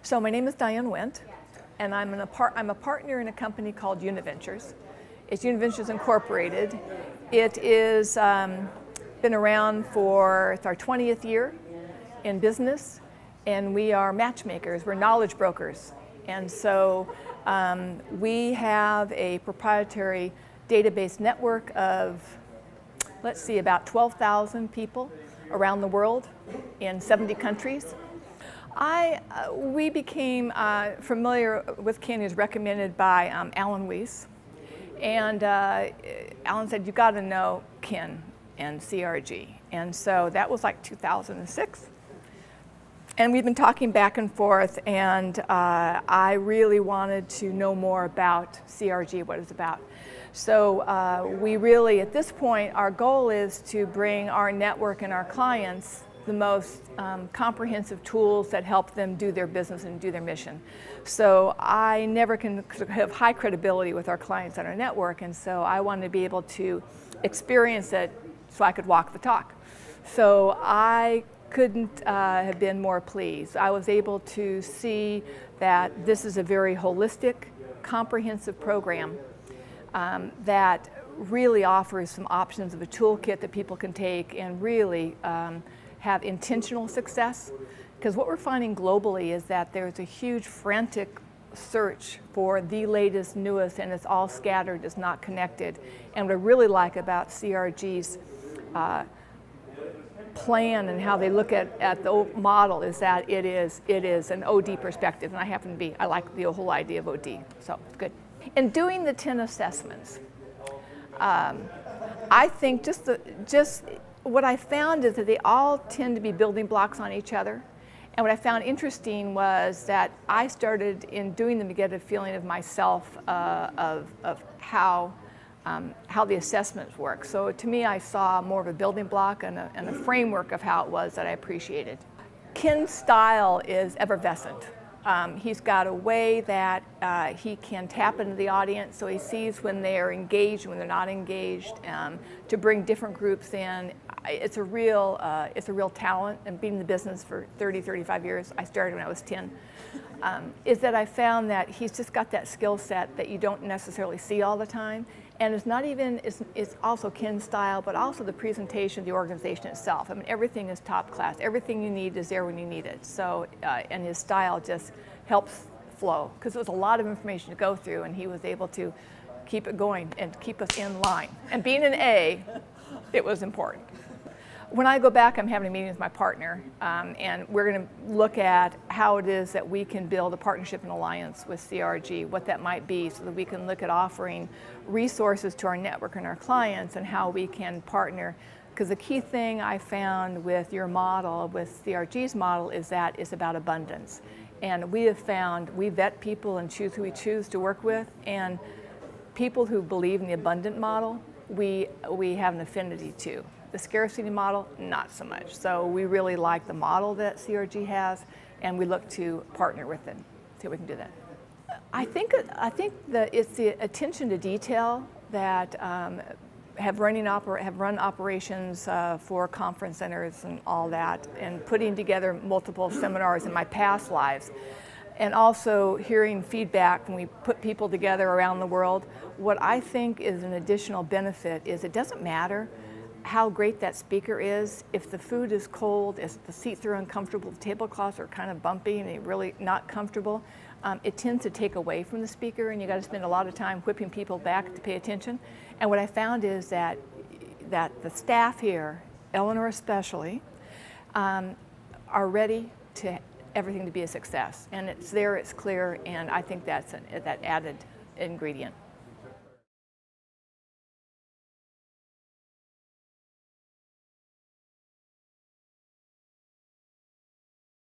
So my name is Diane Went, and I'm a partner in a company called UNIVentures. It's UNIVentures Incorporated. It is been around for it's our 20th year in business, and we are matchmakers. We're knowledge brokers, and so we have a proprietary database network of, let's see, about 12,000 people around the world in 70 countries. We became familiar with Ken. He was recommended by Alan Weiss, and Alan said, "You got to know Ken and CRG," and so that was like 2006. And we've been talking back and forth, and I really wanted to know more about CRG, what it's about. So we really, at this point, our goal is to bring our network and our clients the most comprehensive tools that help them do their business and do their mission. So I never can have high credibility with our clients on our network, and so I wanted to be able to experience it so I could walk the talk. So I couldn't have been more pleased. I was able to see that this is a very holistic, comprehensive program that really offers some options of a toolkit that people can take and really have intentional success. Because what we're finding globally is that there's a huge frantic search for the latest, newest, and it's all scattered, it's not connected. And what I really like about CRG's plan and how they look at the model is that it is an OD perspective, and I like the whole idea of OD, so it's good. In doing the 10 assessments, I think just what I found is that they all tend to be building blocks on each other. And what I found interesting was that I started in doing them to get a feeling of myself, of how the assessments work. So to me, I saw more of a building block and a framework of how it was that I appreciated. Ken's style is effervescent. He's got a way that he can tap into the audience, so he sees when they are engaged, when they're not engaged, to bring different groups in. It's a real talent, and being in the business for 30, 35 years, I started when I was 10, is that I found that he's just got that skill set that you don't necessarily see all the time. And it's also Ken's style, but also the presentation of the organization itself. I mean, everything is top class. Everything you need is there when you need it. So, and his style just helps flow, because it was a lot of information to go through, and he was able to keep it going and keep us in line. And being an A, it was important. When I go back, I'm having a meeting with my partner, and we're going to look at how it is that we can build a partnership and alliance with CRG, what that might be, so that we can look at offering resources to our network and our clients and how we can partner. Because the key thing I found with your model, with CRG's model, is that it's about abundance. And we have found, we vet people and choose who we choose to work with, and people who believe in the abundant model, we have an affinity to. The scarcity model, not so much. So we really like the model that CRG has, and we look to partner with it, see if we can do that. I think that it's the attention to detail that have run operations for conference centers and all that, and putting together multiple seminars in my past lives. And also hearing feedback when we put people together around the world. What I think is an additional benefit is it doesn't matter how great that speaker is. If the food is cold, if the seats are uncomfortable, the tablecloths are kind of bumpy and they're really not comfortable, it tends to take away from the speaker, and you got to spend a lot of time whipping people back to pay attention. And what I found is that the staff here, Eleanor especially, are ready to everything to be a success. And it's there, it's clear, and I think that's that added ingredient.